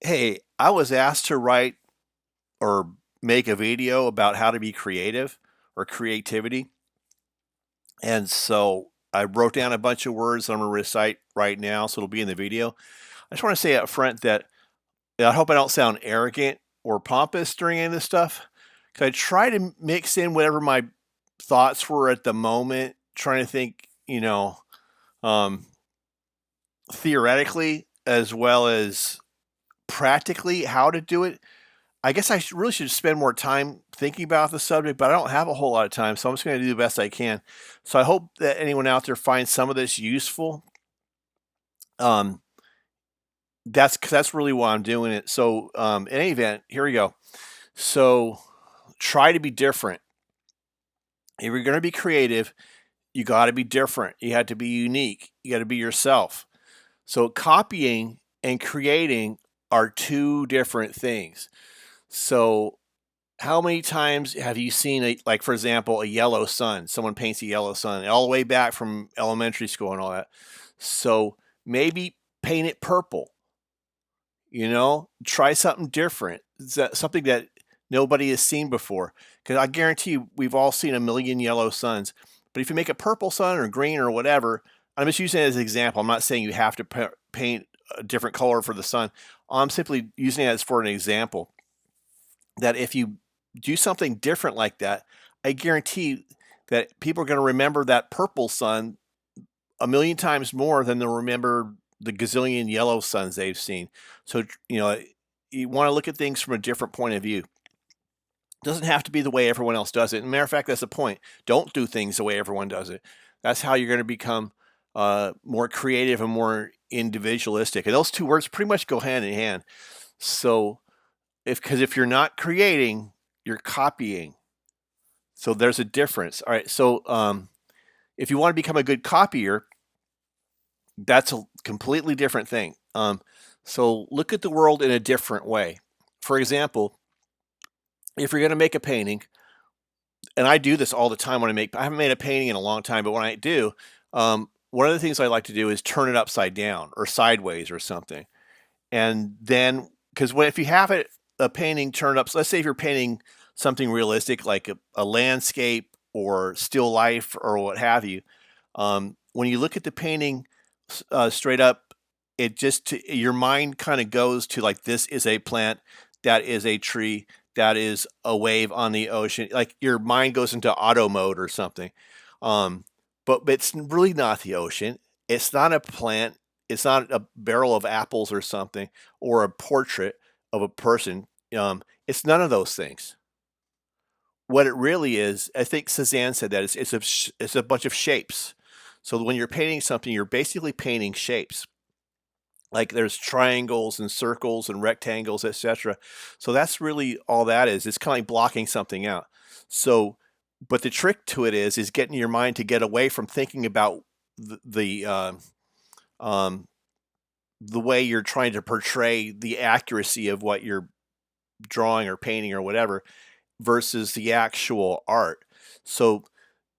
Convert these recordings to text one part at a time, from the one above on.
Hey, I was asked to write or make a video about how to be creative or creativity. And so I wrote down a bunch of words I'm going to recite right now, so it'll be in the video. I just want to say up front that I hope I don't sound arrogant or pompous during any of this stuff. Because I try to mix in whatever my thoughts were at the moment, trying to think, um, theoretically as well as practically how to do it. I guess really should spend more time thinking about the subject, but I don't have a whole lot of time, so I'm just going to do the best I can. So I hope that anyone out there finds some of this useful. Um, that's really why I'm doing it. So in any event, here we go. So try to be different. If you're going to be creative, you got to be different. You have to be unique. You got to be yourself. So copying and creating are two different things. So how many times have you seen like for example, a yellow sun? Someone paints a yellow sun all the way back from elementary school and all that. So maybe paint it purple. Try something different. Something that nobody has seen before. Because I guarantee you, we've all seen a million yellow suns. But if you make a purple sun or green or whatever, I'm just using it as an example. I'm not saying you have to paint a different color for the sun. I'm simply using it as for an example that if you do something different like that, I guarantee that people are going to remember that purple sun a million times more than they'll remember the gazillion yellow suns they've seen. So, you want to look at things from a different point of view. It doesn't have to be the way everyone else does it. And matter of fact, that's the point. Don't do things the way everyone does it. That's how you're going to become more creative and more individualistic. And those two words pretty much go hand in hand. So, if you're not creating, you're copying. So there's a difference. All right. So if you want to become a good copier, that's a completely different thing. So look at the world in a different way. For example, if you're going to make a painting, and I do this all the time I haven't made a painting in a long time, but when I do, one of the things I like to do is turn it upside down or sideways or something. And then, because if you have a painting turned up, so let's say if you're painting something realistic like a landscape or still life or what have you, when you look at the painting straight up, your mind kind of goes to like, this is a plant, that is a tree, that is a wave on the ocean. Like your mind goes into auto mode or something. Um, but it's really not the ocean. It's not a plant. It's not a barrel of apples or something, or a portrait of a person. It's none of those things. What it really is, I think Cezanne said that it's a bunch of shapes. So when you're painting something, you're basically painting shapes. Like there's triangles and circles and rectangles, etc. So that's really all that is. It's kind of like blocking something out. So, but the trick to it is getting your mind to get away from thinking about um, the way you're trying to portray the accuracy of what you're drawing or painting or whatever versus the actual art. So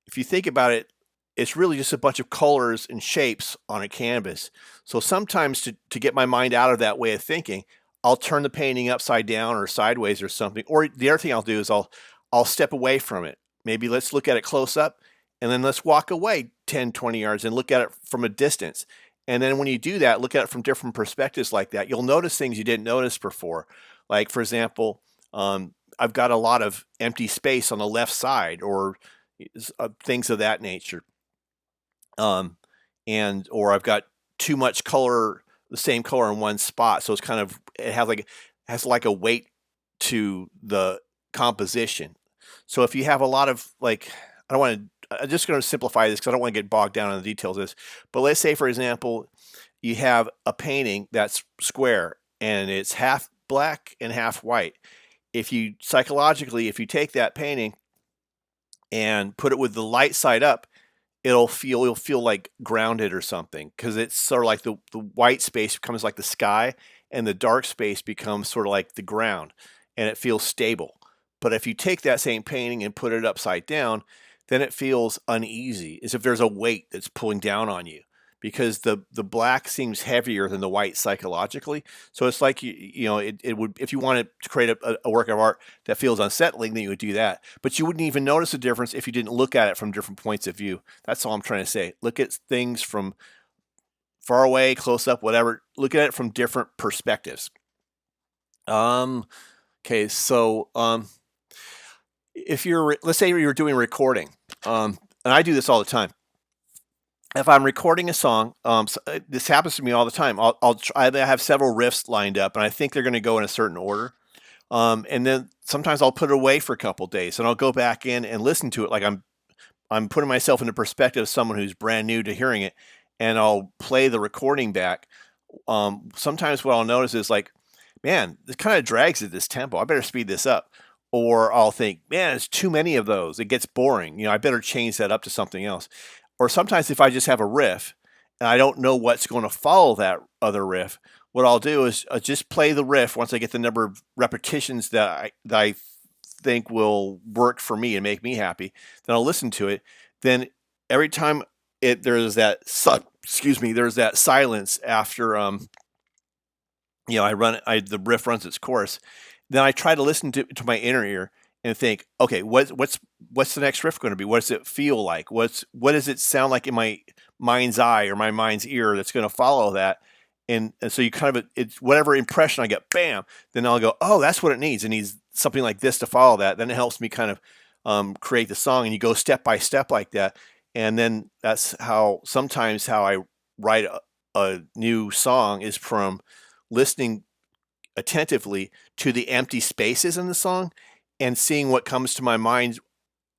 if you think about it, it's really just a bunch of colors and shapes on a canvas. So sometimes to get my mind out of that way of thinking, I'll turn the painting upside down or sideways or something. Or the other thing I'll do is I'll step away from it. Maybe let's look at it close up and then let's walk away 10, 20 yards and look at it from a distance. And then when you do that, look at it from different perspectives like that, you'll notice things you didn't notice before. Like, for example, I've got a lot of empty space on the left side or things of that nature. Um, or I've got too much color, the same color in one spot. So it has like a weight to the composition. So if you have a lot of like, I don't want to, I'm just going to simplify this because I don't want to get bogged down in the details of this. But let's say, for example, you have a painting that's square and it's half black and half white. If you take that painting and put it with the light side up, you'll feel like grounded or something because it's sort of like the white space becomes like the sky and the dark space becomes sort of like the ground and it feels stable. But if you take that same painting and put it upside down, then it feels uneasy, as if there's a weight that's pulling down on you because the black seems heavier than the white psychologically. So it's like it would, if you wanted to create a work of art that feels unsettling, then you would do that. But you wouldn't even notice a difference if you didn't look at it from different points of view. That's all I'm trying to say. Look at things from far away, close up, whatever. Look at it from different perspectives. Okay, so if let's say you're doing recording, and I do this all the time. If I'm recording a song, this happens to me all the time. I have several riffs lined up, and I think they're going to go in a certain order. And then sometimes I'll put it away for a couple days, and I'll go back in and listen to it like I'm putting myself in the perspective of someone who's brand new to hearing it, and I'll play the recording back. Sometimes what I'll notice is like, man, this kind of drags at this tempo. I better speed this up. Or I'll think, man, it's too many of those. It gets boring. I better change that up to something else. Or sometimes if I just have a riff and I don't know what's going to follow that other riff, what I'll do is just play the riff once I get the number of repetitions that I think will work for me and make me happy. Then I'll listen to it. Then every time there's that silence after the riff runs its course. Then I try to listen to my inner ear and think, okay, what's the next riff going to be? What does it feel like? What does it sound like in my mind's eye or my mind's ear that's going to follow that? And so you kind of, it's whatever impression I get, bam, then I'll go, oh, that's what it needs. It needs something like this to follow that. Then it helps me kind of create the song, and you go step by step like that. And then that's sometimes how I write a new song is from listening attentively to the empty spaces in the song and seeing what comes to my mind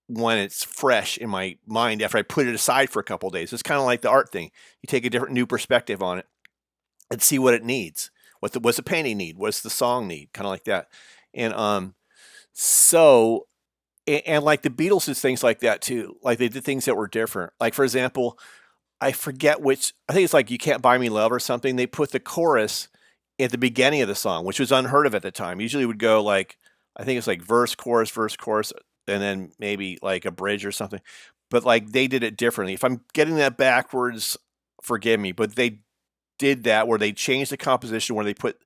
when it's fresh in my mind after I put it aside for a couple of days. It's kind of like the art thing. You take a different new perspective on it and see what it needs. What's the painting need? What's the song need? Kind of like that. And like the Beatles did things like that too. Like they did things that were different. Like for example, I forget I think it's like You Can't Buy Me Love or something. They put the chorus at the beginning of the song, which was unheard of at the time. Usually it would go like, I think it's like verse, chorus, and then maybe like a bridge or something. But like they did it differently. If I'm getting that backwards, forgive me, but they did that where they changed the composition, where they put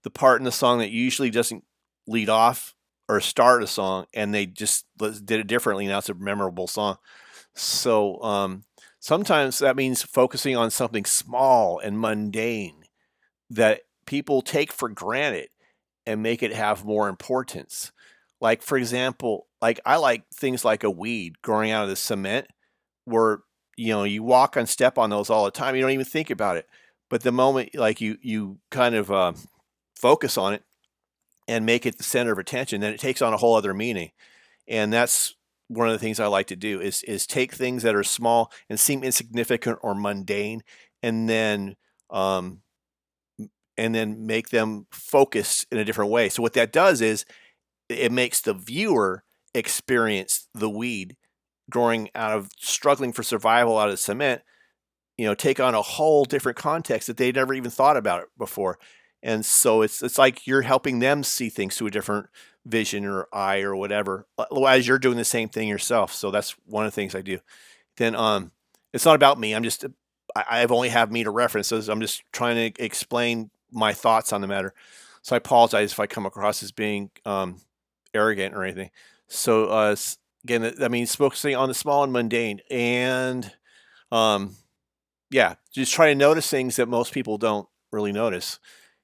the part in the song that usually doesn't lead off or start a song, and they just did it differently. Now it's a memorable song. So sometimes that means focusing on something small and mundane that people take for granted and make it have more importance. Like, for example, like I like things like a weed growing out of the cement where, you walk and step on those all the time. You don't even think about it. But the moment like you kind of focus on it and make it the center of attention, then it takes on a whole other meaning. And that's one of the things I like to do is take things that are small and seem insignificant or mundane, and then make them focus in a different way. So what that does is it makes the viewer experience the weed growing out of struggling for survival out of cement, take on a whole different context that they never even thought about it before. And so it's like you're helping them see things through a different vision or eye or whatever, as you're doing the same thing yourself. So that's one of the things I do. Then it's not about me. I've only have me to reference. So I'm just trying to explain my thoughts on the matter. So I apologize if I come across as being arrogant or anything. So again, that means focusing on the small and mundane, and just try to notice things that most people don't really notice,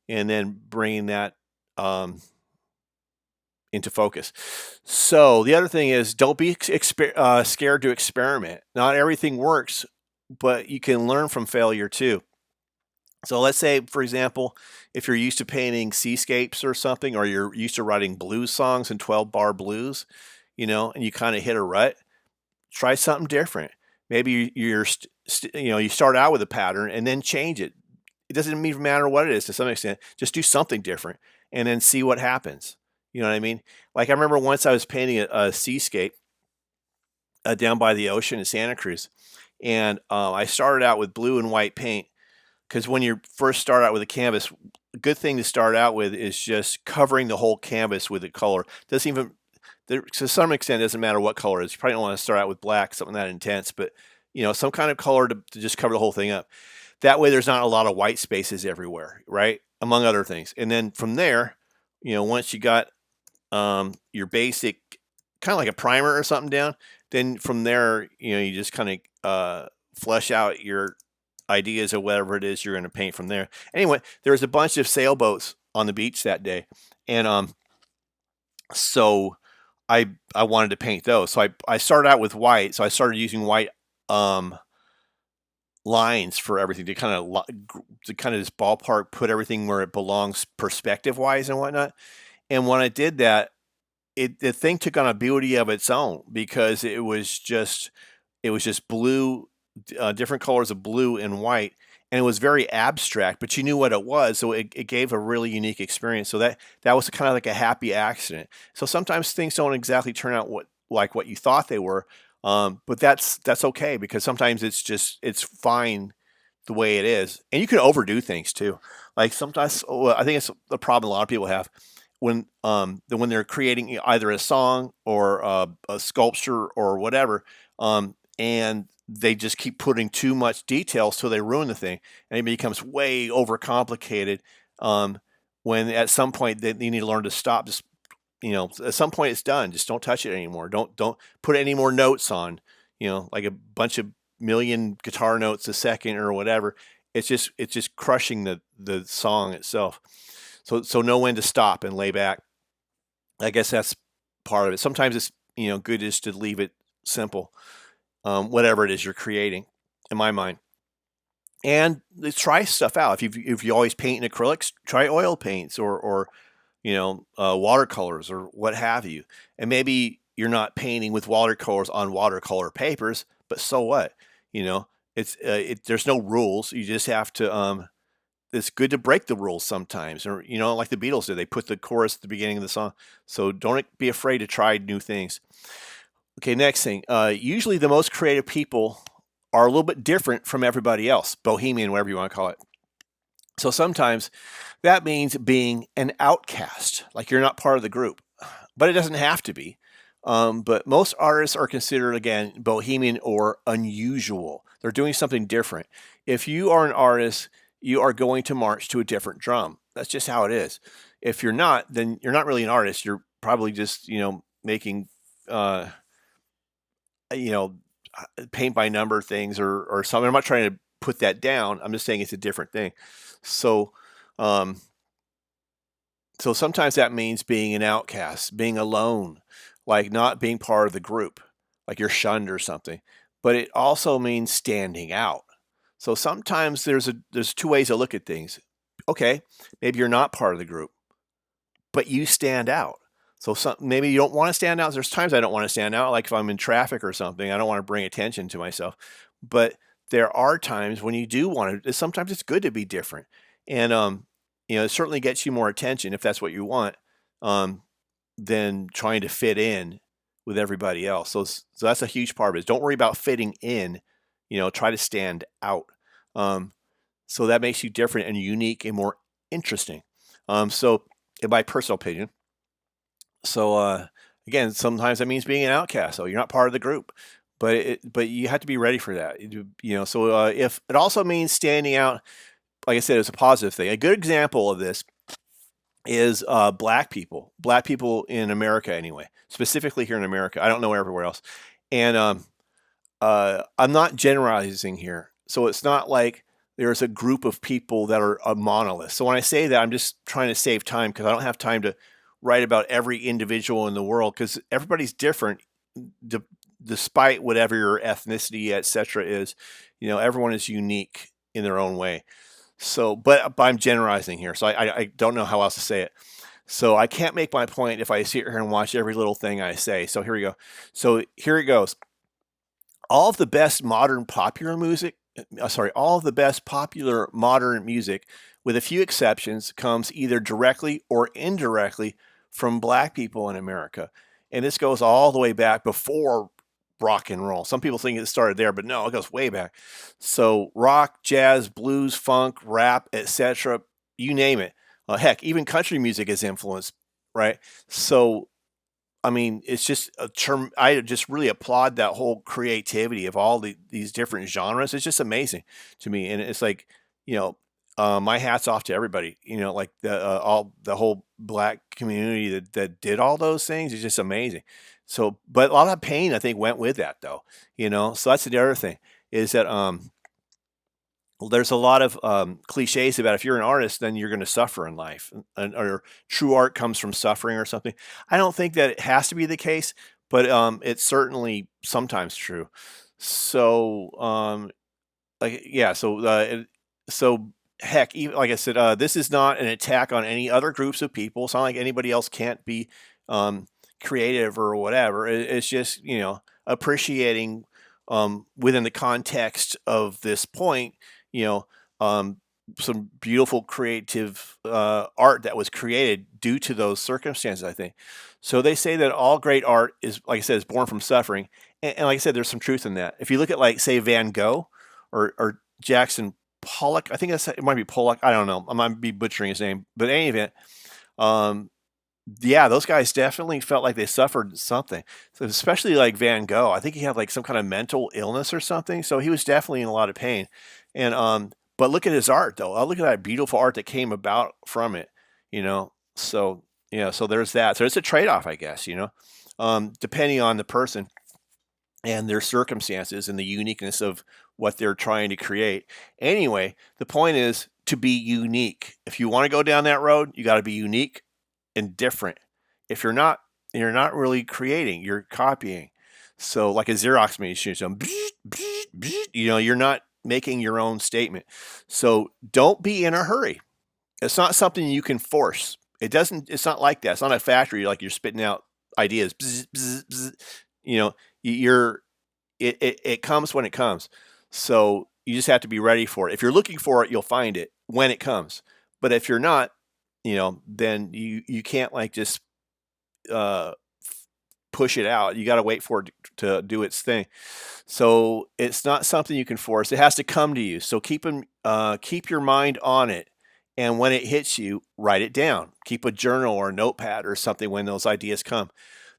and then bringing that into focus. So the other thing is, don't be scared to experiment. Not everything works, but you can learn from failure too. So let's say, for example, if you're used to painting seascapes or something, or you're used to writing blues songs and 12-bar blues, and you kind of hit a rut, try something different. Maybe you start out with a pattern and then change it. It doesn't even matter what it is to some extent. Just do something different and then see what happens. You know what I mean? Like I remember once I was painting a seascape down by the ocean in Santa Cruz, and I started out with blue and white paint. Because when you first start out with a canvas, a good thing to start out with is just covering the whole canvas with a color. Doesn't even, to some extent, it doesn't matter what color it is. You probably don't want to start out with black, something that intense, but some kind of color to just cover the whole thing up. That way, there's not a lot of white spaces everywhere, right? Among other things. And then from there, once you got your basic, kind of like a primer or something down, then from there, you just kind of flesh out your ideas of whatever it is you're going to paint from there. Anyway, there was a bunch of sailboats on the beach that day, and so I wanted to paint those. So I started out with white. So I started using white lines for everything to kind of this ballpark, put everything where it belongs perspective wise and whatnot. And when I did that, the thing took on a beauty of its own, because it was just blue, different colors of blue and white, and it was very abstract, but you knew what it was, so it gave a really unique experience. So that was kind of like a happy accident. So sometimes things don't exactly turn out what you thought they were, but that's okay, because sometimes it's fine the way it is, and you can overdo things too. Like sometimes, I think it's the problem a lot of people have when they're creating either a song or a sculpture or whatever, and they just keep putting too much detail, so they ruin the thing, and it becomes way overcomplicated. When at some point you need to learn to stop. Just at some point it's done. Just don't touch it anymore. Don't put any more notes on. Like a bunch of million guitar notes a second or whatever. It's just crushing the song itself. So know when to stop and lay back. I guess that's part of it. Sometimes it's good just to leave it simple, whatever it is you're creating, in my mind. And try stuff out. If you always paint in acrylics, try oil paints or watercolors or what have you. And maybe you're not painting with watercolors on watercolor papers, but so what? It's there's no rules. You just have to it's good to break the rules sometimes, or like the Beatles did. They put the chorus at the beginning of the song. So don't be afraid to try new things. Okay, next thing. Usually the most creative people are a little bit different from everybody else, bohemian, whatever you want to call it. So sometimes that means being an outcast, like you're not part of the group, but it doesn't have to be. But most artists are considered, again, bohemian or unusual. They're doing something different. If you are an artist, you are going to march to a different drum. That's just how it is. If you're not, then you're not really an artist. You're probably just, making, paint by number things or something. I'm not trying to put that down. I'm just saying it's a different thing. So, so sometimes that means being an outcast, being alone, like not being part of the group, like you're shunned or something. But it also means standing out. So sometimes there's two ways to look at things. Okay, maybe you're not part of the group, but you stand out. So maybe you don't want to stand out. There's times I don't want to stand out, like if I'm in traffic or something. I don't want to bring attention to myself. But there are times when you do want to. Sometimes it's good to be different, and it certainly gets you more attention if that's what you want, than trying to fit in with everybody else. So that's a huge part of it. Don't worry about fitting in. Try to stand out. So that makes you different and unique and more interesting. So in my personal opinion. So again, sometimes that means being an outcast. So you're not part of the group, but you have to be ready for that. So if it also means standing out, like I said, it's a positive thing. A good example of this is black people in America, anyway, specifically here in America. I don't know everywhere else, and I'm not generalizing here. So it's not like there's a group of people that are a monolith. So when I say that, I'm just trying to save time, because I don't have time to write about every individual in the world, because everybody's different, despite whatever your ethnicity, etc. is. Everyone is unique in their own way. So, but I'm generalizing here, so I don't know how else to say it. So I can't make my point if I sit here and watch every little thing I say. So here we go. So here it goes. All of the best popular modern music, with a few exceptions, comes either directly or indirectly from black people in America. And this goes all the way back before rock and roll. Some people think it started there, but no, it goes way back. So rock, jazz, blues, funk, rap, etc., you name it. Heck, even country music is influenced, right? So I mean, it's just a term. I just really applaud that whole creativity of all these different genres. It's just amazing to me, and it's like, you know, my hats off to everybody. You know, like the whole black community that did all those things is just amazing. So, but a lot of pain I think went with that though. You know, so that's the other thing is that well, there's a lot of cliches about if you're an artist, then you're going to suffer in life, or true art comes from suffering or something. I don't think that it has to be the case, but it's certainly sometimes true. So, like, yeah, so heck, even like I said, this is not an attack on any other groups of people. It's not like anybody else can't be um, creative or whatever. It's just appreciating within the context of this point, you know, um, some beautiful creative art that was created due to those circumstances. I think so. They say that all great art is, like I said, is born from suffering, and like I said, there's some truth in that. If you look at like say Van Gogh or Jackson Pollock. I think it might be Pollock. I don't know. I might be butchering his name, but in any event, um, yeah, those guys definitely felt like they suffered something. So especially like Van Gogh, I think he had like some kind of mental illness or something. So he was definitely in a lot of pain. And but look at his art though. Look at that beautiful art that came about from it. You know, so so there's that. So it's a trade off, I guess. Depending on the person and their circumstances and the uniqueness of what they're trying to create. Anyway, the point is to be unique. If you want to go down that road, you got to be unique and different. If you're not really creating, you're copying. So like a Xerox machine, so you're not making your own statement. So don't be in a hurry. It's not something you can force. It's not like that. It's not a factory like you're spitting out ideas. Bzz, bzz, bzz. You know, you're it comes when it comes. So you just have to be ready for it. If you're looking for it, you'll find it when it comes. But if you're not, then you can't like just uh, push it out. You got to wait for it to do its thing. So it's not something you can force. It has to come to you. So keep your mind on it. And when it hits you, write it down. Keep a journal or a notepad or something when those ideas come.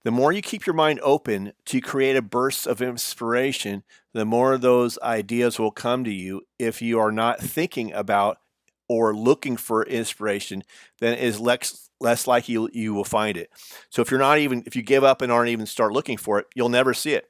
The more you keep your mind open to creative bursts of inspiration, the more those ideas will come to you. If you are not thinking about or looking for inspiration, then it is less likely you will find it. So if you give up and aren't even start looking for it, you'll never see it.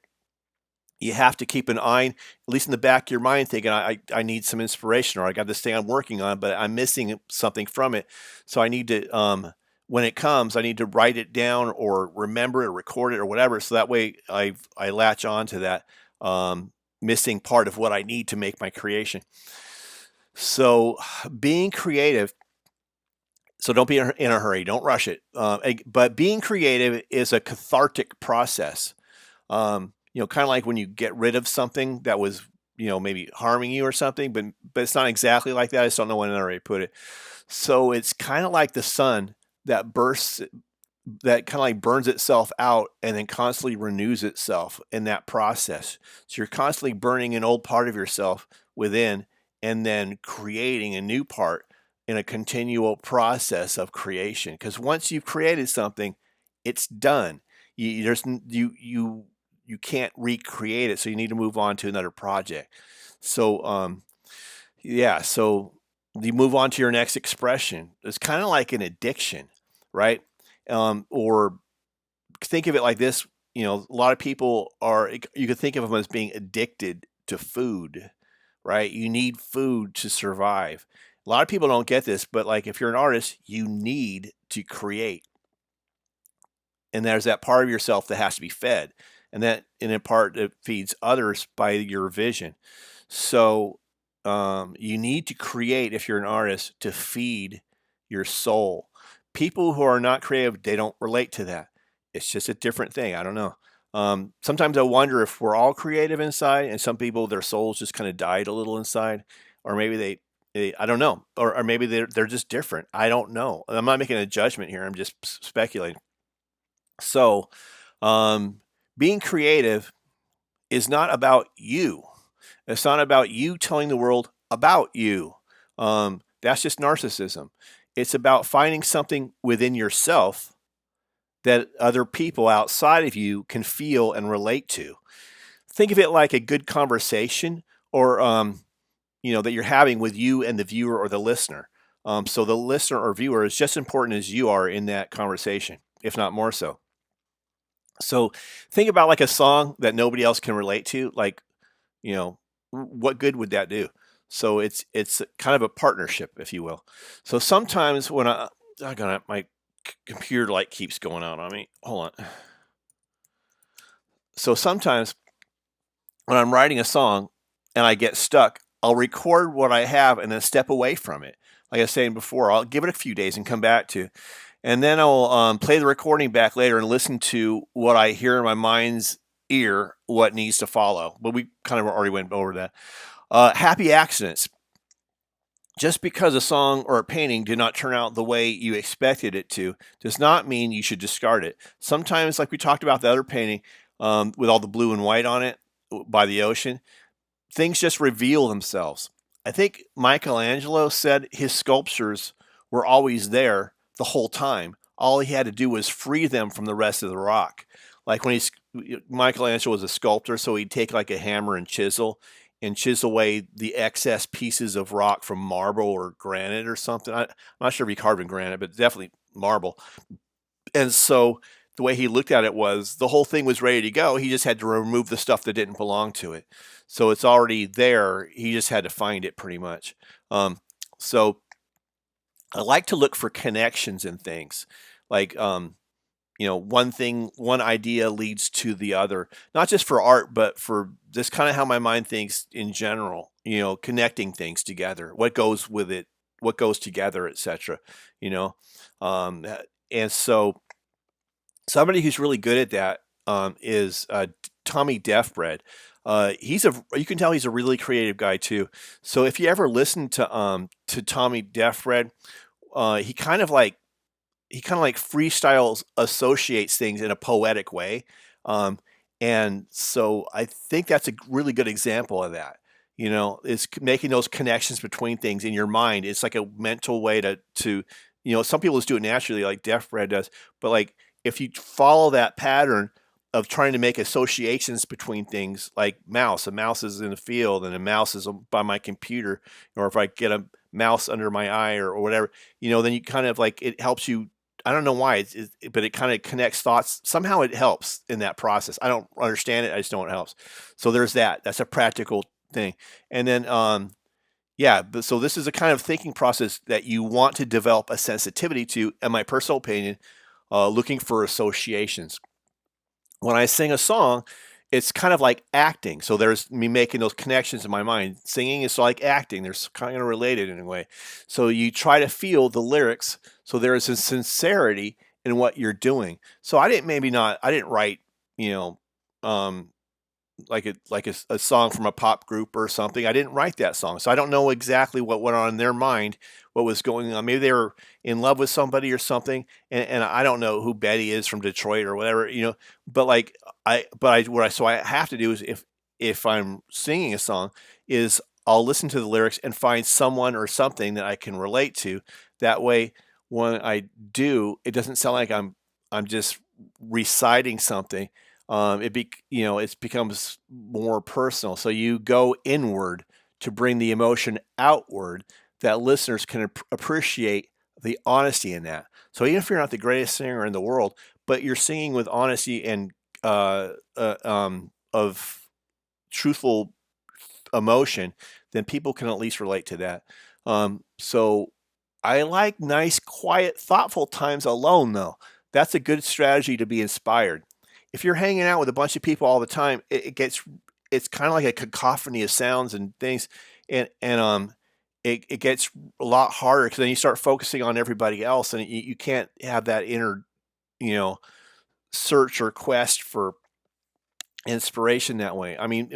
You have to keep an eye, at least in the back of your mind, thinking, I need some inspiration, or I got this thing I'm working on, but I'm missing something from it. So I need to, when it comes, I need to write it down or remember it or record it or whatever. So that way I latch on to that missing part of what I need to make my creation. So being creative, so don't be in a hurry, don't rush it. But being creative is a cathartic process. Kind of like when you get rid of something that was, maybe harming you or something, but it's not exactly like that. I just don't know when I already put it. So it's kind of like the sun that that kind of like burns itself out and then constantly renews itself in that process. So you're constantly burning an old part of yourself within and then creating a new part in a continual process of creation. Because once you've created something, it's done. You can't recreate it, so you need to move on to another project. So so you move on to your next expression. It's kind of like an addiction, right? Or think of it like this, a lot of people you could think of them as being addicted to food, right? You need food to survive. A lot of people don't get this, but like if you're an artist, you need to create. And there's that part of yourself that has to be fed. And that in a part that feeds others by your vision. So you need to create if you're an artist to feed your soul. People who are not creative, they don't relate to that. It's just a different thing. I don't know. Sometimes I wonder if we're all creative inside, and some people their souls just kind of died a little inside, or maybe they I don't know, or maybe they're just different. I don't know. I'm not making a judgment here. I'm just speculating. So, being creative is not about you. It's not about you telling the world about you. That's just narcissism. It's about finding something within yourself that other people outside of you can feel and relate to. Think of it like a good conversation, or that you're having with you and the viewer or the listener. So the listener or viewer is just as important as you are in that conversation, if not more so. So think about like a song that nobody else can relate to. Like, what good would that do? So it's kind of a partnership, if you will. So sometimes when I got my computer light keeps going out on me. Hold on. So sometimes when I'm writing a song and I get stuck, I'll record what I have and then step away from it. Like I was saying before, I'll give it a few days and come back to, and then I'll play the recording back later and listen to what I hear in my mind's ear, what needs to follow. But we kind of already went over that. Happy accidents. Just because a song or a painting did not turn out the way you expected it to does not mean you should discard it. Sometimes, like we talked about the other painting with all the blue and white on it by the ocean, things just reveal themselves. I think Michelangelo said his sculptures were always there the whole time. All he had to do was free them from the rest of the rock. Like when Michelangelo was a sculptor, so he'd take like a hammer and chisel away the excess pieces of rock from marble or granite or something. I'm not sure if he carved in granite, but definitely marble. And so the way he looked at it was the whole thing was ready to go. He just had to remove the stuff that didn't belong to it. So it's already there. He just had to find it pretty much. So I like to look for connections in things. Like, one idea leads to the other, not just for art, but for this kind of how my mind thinks in general, connecting things together, what goes with it, what goes together, etc. You know, and so somebody who's really good at that is Tommy Deafbread. You can tell he's a really creative guy too. So if you ever listen to Tommy Deafbread, he kind of like freestyles associates things in a poetic way. Um, and so I think that's a really good example of that. Is making those connections between things in your mind. It's like a mental way to some people just do it naturally, like Deafbread does. But like if you follow that pattern of trying to make associations between things, like a mouse is in the field and a mouse is by my computer, or if I get a mouse under my eye or whatever, then you kind of like it helps you. I don't know why, but it kind of connects thoughts. Somehow it helps in that process. I don't understand it. I just know it helps. So there's that. That's a practical thing. And then, so this is a kind of thinking process that you want to develop a sensitivity to, in my personal opinion, looking for associations. When I sing a song, it's kind of like acting. So there's me making those connections in my mind. Singing is like acting. They're kind of related in a way. So you try to feel the lyrics. So there is a sincerity in what you're doing. So I didn't write, um, like a song from a pop group or something. I didn't write that song, so I don't know exactly what went on in their mind, what was going on. Maybe they were in love with somebody or something, and I don't know who Betty is from Detroit or whatever, But like so I have to do is if I'm singing a song, is I'll listen to the lyrics and find someone or something that I can relate to. That way, when I do, it doesn't sound like I'm just reciting something. It becomes more personal. So you go inward to bring the emotion outward, that listeners can appreciate the honesty in that. So even if you're not the greatest singer in the world, but you're singing with honesty and of truthful emotion, then people can at least relate to that. So I like nice, quiet, thoughtful times alone, though. That's a good strategy to be inspired. If you're hanging out with a bunch of people all the time, it's kind of like a cacophony of sounds and things, and it gets a lot harder because then you start focusing on everybody else, and you can't have that inner, you know, search or quest for inspiration that way. I mean,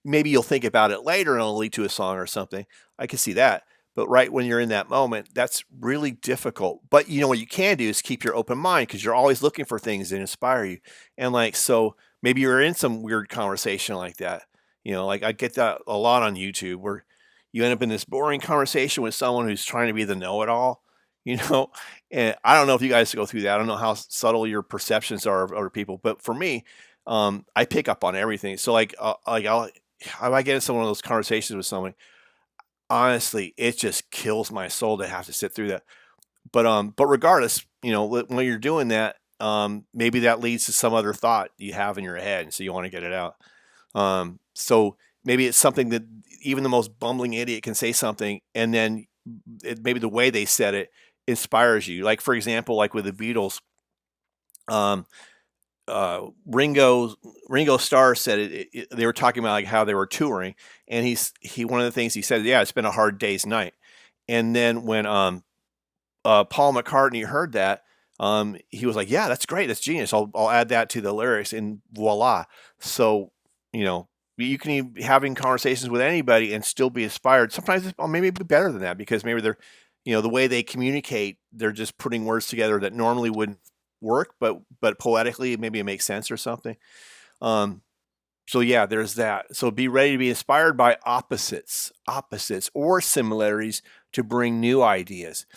maybe you'll think about it later and it'll lead to a song or something. I can see that. But right when you're in that moment, that's really difficult. But what you can do is keep your open mind because you're always looking for things that inspire you. And like, so maybe you're in some weird conversation like that. Like I get that a lot on YouTube where you end up in this boring conversation with someone who's trying to be the know-it-all. you know. And I don't know if you guys go through that. I don't know how subtle your perceptions are of other people, but for me, I pick up on everything. So like I get into one of those conversations with somebody. Honestly, it just kills my soul to have to sit through that. But regardless, when you're doing that, maybe that leads to some other thought you have in your head, and so you want to get it out. So maybe it's something that even the most bumbling idiot can say something, and then maybe the way they said it inspires you. Like for example, like with the Beatles, um, Ringo Starr said they were talking about like how they were touring, and he one of the things he said, yeah, it's been a hard day's night. And then when Paul McCartney heard that, he was like, "Yeah, that's great. That's genius. I'll add that to the lyrics." And voila. So you know, you can be having conversations with anybody and still be inspired. Sometimes maybe it'd be better than that because maybe they're, the way they communicate, they're just putting words together that normally wouldn't work, but poetically maybe it makes sense or something. Um, so yeah, there's that. So be ready to be inspired by opposites or similarities to bring new ideas.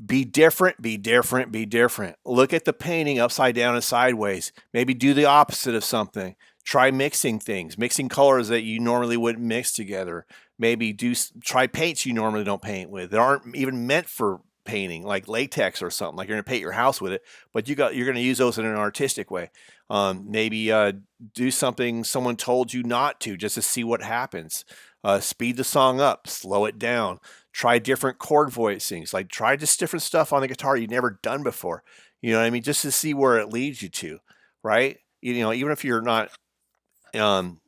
Be different, be different, be different. Look at the painting upside down and sideways. Maybe do the opposite of something. Try mixing things, mixing colors that you normally wouldn't mix together. Maybe try paints you normally don't paint with. That aren't even meant for painting, like latex or something. Like you're gonna paint your house with it, but you're gonna use those in an artistic way. Maybe do something someone told you not to, just to see what happens. Speed the song up, slow it down, try different chord voicings, like try just different stuff on the guitar you've never done before. You know what I mean? Just to see where it leads you to, right? Even if you're not, um,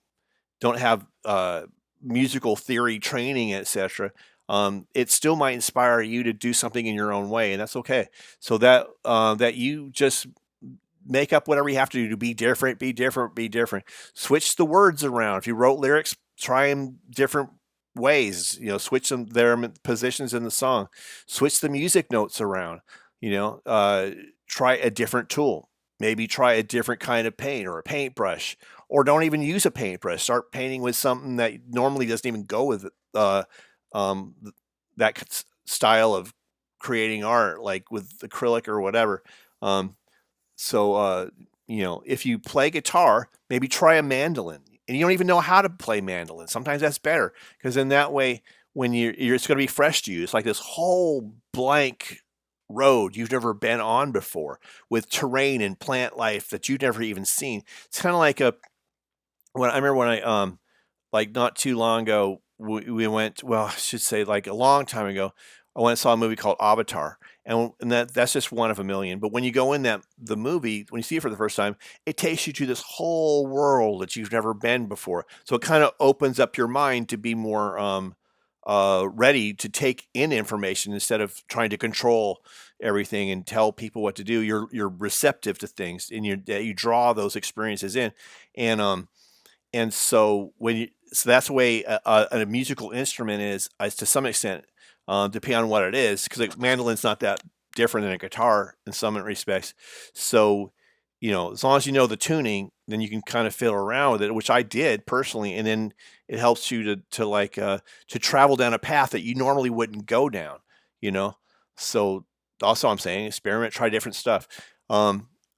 don't have musical theory training, etc. It still might inspire you to do something in your own way, and that's okay. So that you just make up whatever you have to do to be different, be different, be different. Switch the words around. If you wrote lyrics, try them different ways. Switch their positions in the song. Switch the music notes around. Try a different tool. Maybe try a different kind of paint or a paintbrush, or don't even use a paintbrush. Start painting with something that normally doesn't even go with um, that style of creating art, like with acrylic or whatever. Um, so, if you play guitar, maybe try a mandolin. And you don't even know how to play mandolin. Sometimes that's better because in that way, when it's going to be fresh to you. It's like this whole blank road you've never been on before with terrain and plant life that you've never even seen. It's kind of like when I remember when I like not too long ago we went, well, I should say like a long time ago, I went and saw a movie called Avatar, and that's just one of a million. But when you go in the movie, when you see it for the first time, it takes you to this whole world that you've never been before. So it kind of opens up your mind to be more ready to take in information instead of trying to control everything and tell people what to do. You're receptive to things, and you draw those experiences in, and so that's the way a musical instrument is to some extent, depending on what it is, because like mandolin's not that different than a guitar in some respects. So, as long as you know the tuning, then you can kind of fiddle around with it, which I did personally, and then it helps you to travel down a path that you normally wouldn't go down. You know, so also I'm saying experiment, try different stuff.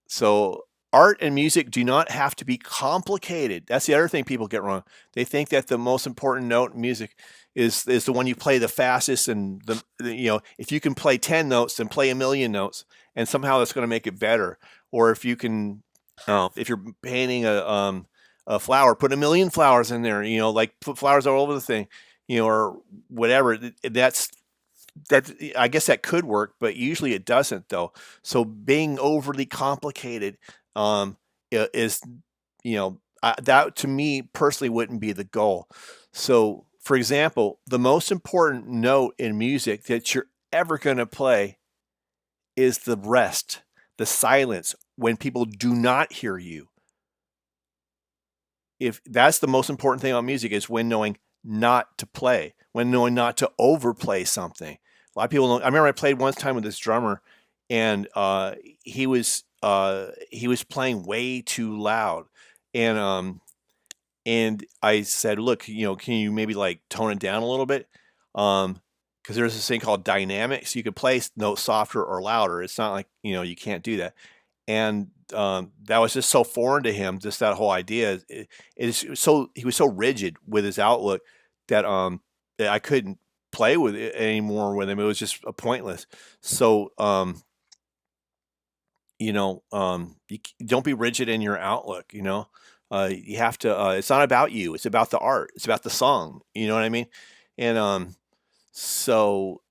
So art and music do not have to be complicated. That's the other thing people get wrong. They think that the most important note in music is the one you play the fastest, and if you can play 10 notes, then play a million notes, and somehow that's going to make it better. Or if you can, if you're painting a flower, put a million flowers in there. Like put flowers all over the thing, or whatever. That I guess that could work, but usually it doesn't though. So being overly complicated is, that to me personally wouldn't be the goal. So, for example, the most important note in music that you're ever going to play is the rest, the silence when people do not hear you. If that's the most important thing about music, is when knowing not to play, when knowing not to overplay something. A lot of people don't. I remember I played one time with this drummer, and he was playing way too loud, and I said, "Look, can you maybe like tone it down a little bit?" because there's this thing called dynamics. You can play notes softer or louder. It's not like, you can't do that. And that was just so foreign to him, just that whole idea. He was so rigid with his outlook that I couldn't play with it anymore with him. It was just pointless. So don't be rigid in your outlook. You have to. It's not about you. It's about the art. It's about the song. You know what I mean? And and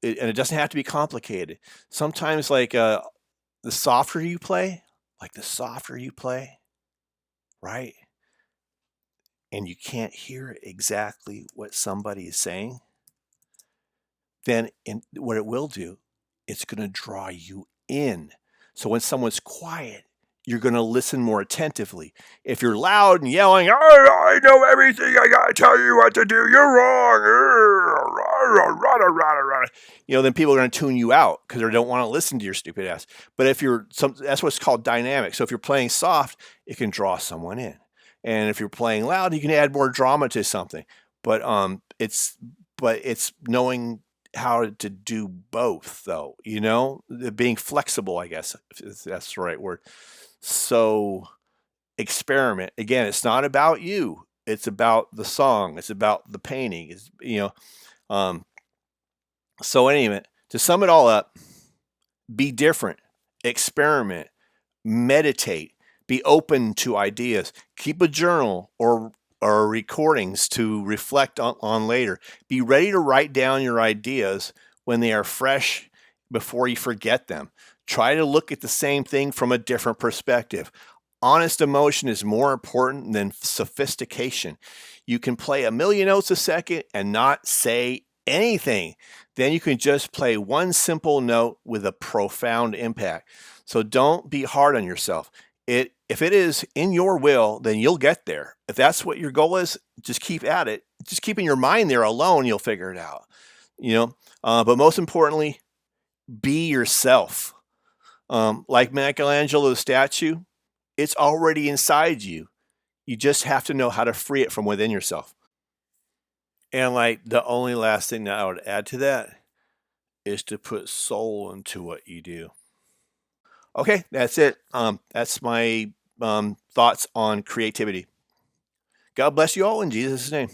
it doesn't have to be complicated. Sometimes, like the softer you play, right? And you can't hear exactly what somebody is saying, then what it will do, it's going to draw you in. So when someone's quiet, you're going to listen more attentively. If you're loud and yelling, I know everything, I got to tell you what to do, you're wrong, then people are going to tune you out because they don't want to listen to your stupid ass. But that's what's called dynamic. So if you're playing soft, it can draw someone in. And if you're playing loud, you can add more drama to something. But it's knowing how to do both, though, being flexible, I guess, if that's the right word. So experiment. Again, it's not about you. It's about the song. It's about the painting. So anyway, to sum it all up, be different, experiment, meditate, be open to ideas, keep a journal or recordings to reflect on later. Be ready to write down your ideas when they are fresh before you forget them. Try to look at the same thing from a different perspective. Honest emotion is more important than sophistication. You can play a million notes a second and not say anything. Then you can just play one simple note with a profound impact. So don't be hard on yourself. If it is in your will, then you'll get there. If that's what your goal is, just keep at it. Just keeping your mind there alone, you'll figure it out. But most importantly, be yourself. Like Michelangelo's statue, it's already inside you. You just have to know how to free it from within yourself. And like the only last thing that I would add to that is to put soul into what you do. Okay, that's it. That's my thoughts on creativity. God bless you all in Jesus' name.